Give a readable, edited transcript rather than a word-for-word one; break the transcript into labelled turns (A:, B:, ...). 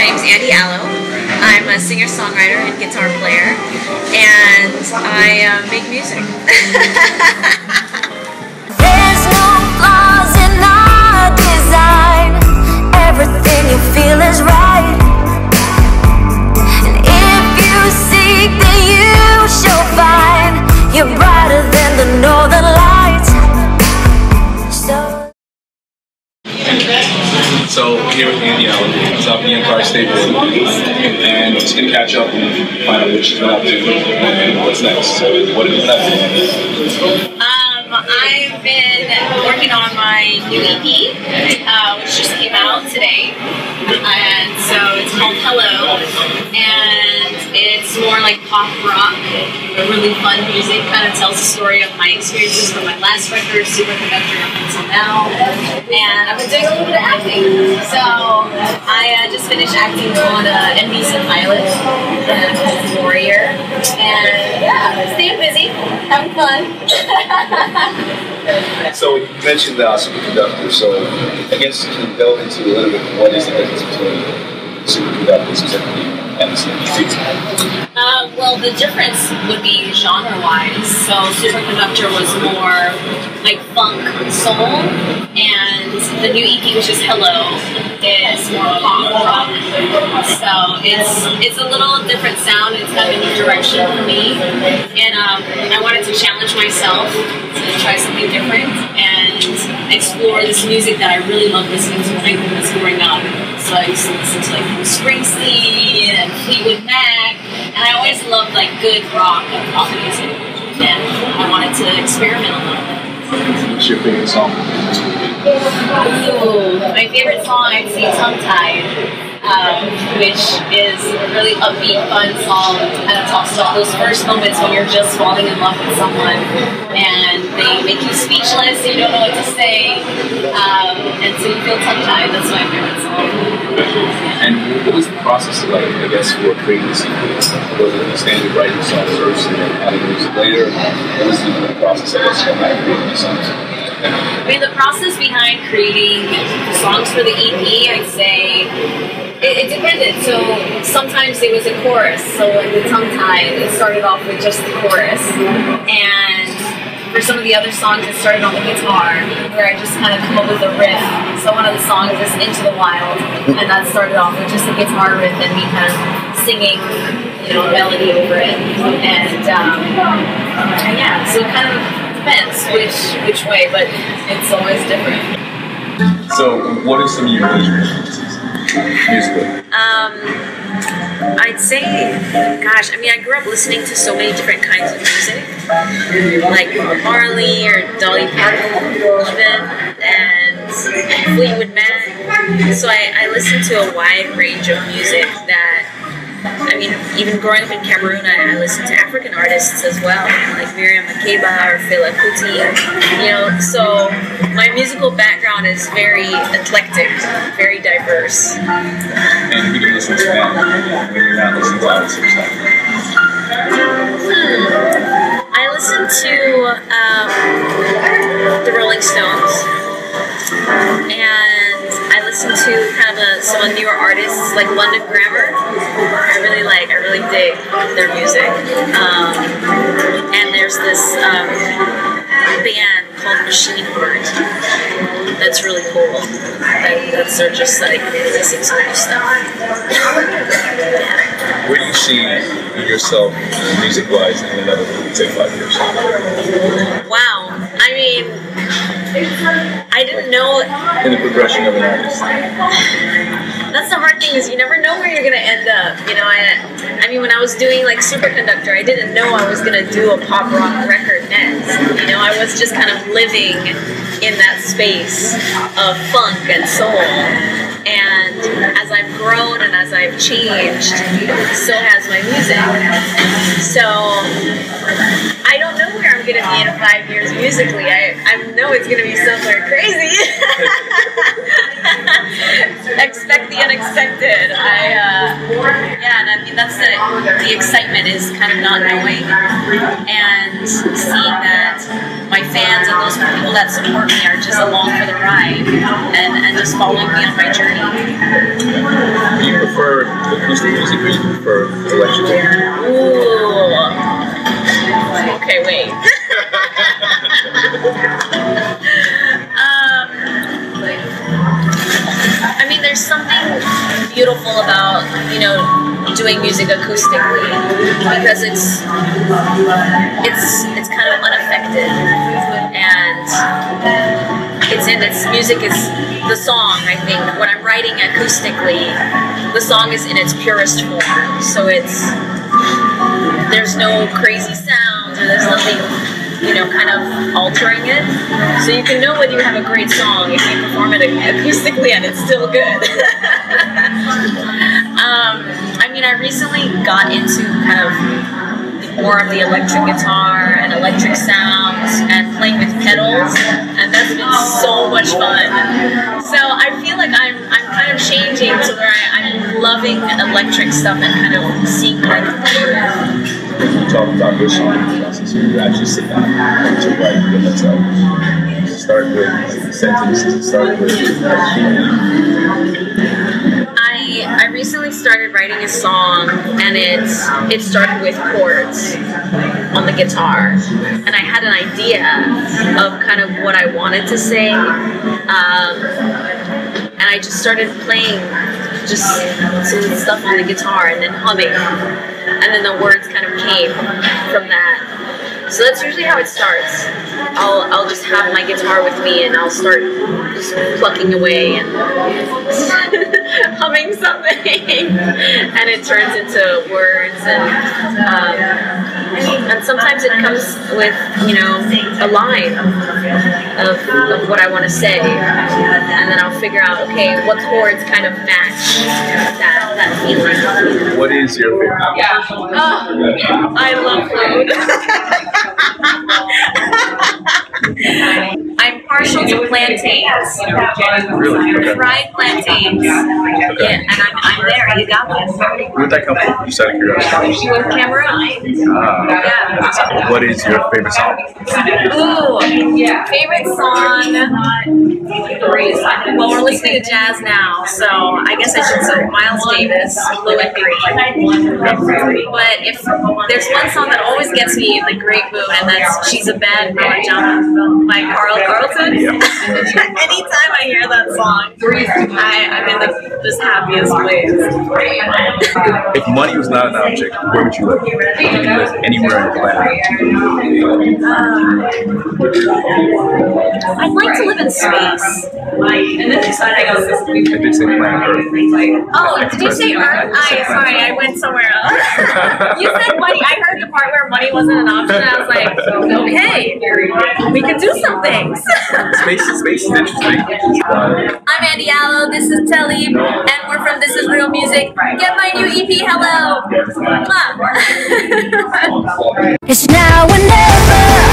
A: My name's Andy Allo. I'm a singer-songwriter and guitar player, and I make music.
B: There's no flaws in our design. Everything you feel is right. And if you seek, then you shall find. You're brighter than the northern lights.
C: So here with Andy Allo, it's up the Empire State Building, and just gonna catch up and find out what she's been up to and what's next. So what have you been up to?
A: I've been working on my new EP, which just came out today, and so it's called Hello, and it's more like pop rock, really fun music, kind of tells the story of my experiences from my last record, Superconductor, up until now, and I've been doing a little bit of acting. So I just finished acting on NBC pilot, called Warrior, and yeah, staying busy, having fun.
C: So you mentioned Superconductor, so I guess can you delve into a little bit what is the difference between Superconductor specifically and the EP?
A: Well, the difference would be genre-wise. So Superconductor was more like funk, soul, and the new EP, which is Hello, is more pop rock. So it's a little different sound. It's kind of a new direction for me, and I wanted to challenge myself to try something different and explore this music that I really love listening to when I was growing up. So I used to listen to like Bruce Springsteen and Fleetwood Mac, and I always loved like good rock and pop music, and I wanted to experiment a little bit.
C: What's your favorite song?
A: Ooh, my favorite song, I'd say Tongue-Tied, which is a really upbeat, fun song. Kind of talks about those first moments when you're just falling in love with someone and they make you speechless, you don't know what to say, and so you feel tongue-tied. That's my favorite song.
C: And what was the process like, I guess, for creating this EP? Was it the standard writing songs first and then adding music later? What was the process, I guess, behind creating these songs?
A: I mean, the process behind creating the songs for the EP, I'd say, it depended. So sometimes it was a chorus. So like the Tongue-Tied, it started off with just the chorus. And for some of the other songs, it started on the guitar, where I just kind of come up with a riff. So one of the songs is Into the Wild, and that started off with just a guitar riff and me kind of singing, you know, a melody over it. And yeah, so it kind of depends which way, but it's always different.
C: So what are some of your influences musically?
A: I'd say, gosh, I mean, I grew up listening to so many different kinds of music, like Bob Marley or Dolly Parton even, and Fleetwood Mac. So I listened to a wide range of music that, I mean, even growing up in Cameroon, I listened to African artists as well, like Miriam Makeba or Fela Kuti, you know, so my musical background is very eclectic, very diverse.
C: And who do you listen to now when you're not listening to all this other stuff?
A: I listen to the Rolling Stones, and I listen to kind of some of newer artists like London Grammar. I really dig their music. And there's this band called Machine Heart that's really cool. That's they're just like releasing some new stuff. Yeah.
C: Where do you see yourself music-wise in another, say, 5 years?
A: Wow. I mean, I didn't know.
C: In the progression of an artist.
A: That's the hard thing, is you never know where you're gonna end up. You know, I mean, when I was doing like Superconductor, I didn't know I was gonna do a pop rock record next. You know, I was just kind of living in that space of funk and soul. And as I've grown and as I've changed, so has my music. So I don't know where I'm gonna be in 5 years musically. I know it's gonna be somewhere crazy. Expect the unexpected. And I mean, that's the excitement, is kind of not knowing and seeing that my fans and those people that support me are just along for the ride and just following me on my journey.
C: Do you prefer acoustic music or you prefer electric?
A: Ooh. Okay, wait. I mean, there's something beautiful about, you know, doing music acoustically because it's kind of unaffected, and its music is the song. I think when I'm writing acoustically, the song is in its purest form, so there's no crazy sounds or there's nothing, you know, kind of altering it. So you can know whether you have a great song if you perform it acoustically and it's still good. I mean, I recently got into kind of more of the electric guitar and electric sounds and playing with pedals, and that's been so much fun. So I feel like I'm kind of changing to where I'm loving electric stuff and kind of seeing where I can play with.
C: Talk about your song process. You actually sit down to write the stuff. Start with like, sentences. Start with
A: I recently started writing a song, and it started with chords on the guitar, and I had an idea of kind of what I wanted to say, and I just started playing just some stuff on the guitar and then humming, and then the words kind of came from that. So that's usually how it starts. I'll just have my guitar with me and I'll start just plucking away and humming something, and it turns into words, and sometimes it comes with, you know, a line of what I want to say, and then I'll figure out, okay, what chords kind of match that feeling.
C: what is your favorite album?
A: Oh, I love food. I'm partial to plantains.
C: Really? Okay.
A: Fried plantains. Yeah, and I'm there. You got me.
C: Where did that come from? Just out of curiosity.
A: With Cameroon. Yeah.
C: What is your favorite song?
A: Ooh, favorite song. Well, we're listening to jazz now, so I guess I should say Miles Davis, Blue and Green. But if there's one song that always gets me in the great mood, and that's "She's a Bad Jump" by Carl Carlton. Anytime I hear that song, I'm in the just happiest place.
C: If money was not an object, where would you live? You can live anywhere on the planet.
A: I'd like to live in space.
C: I did say planet Earth.
A: Oh, did you say Earth? Sorry, I went somewhere else. You said money. I heard the part where money wasn't an option. I was like, okay, we can do some things.
C: Space is interesting.
B: I'm Andy Allo, this is T.I.R.M, and we're from This Is Real Music. Get my new EP, hello! Mwah. It's now or never.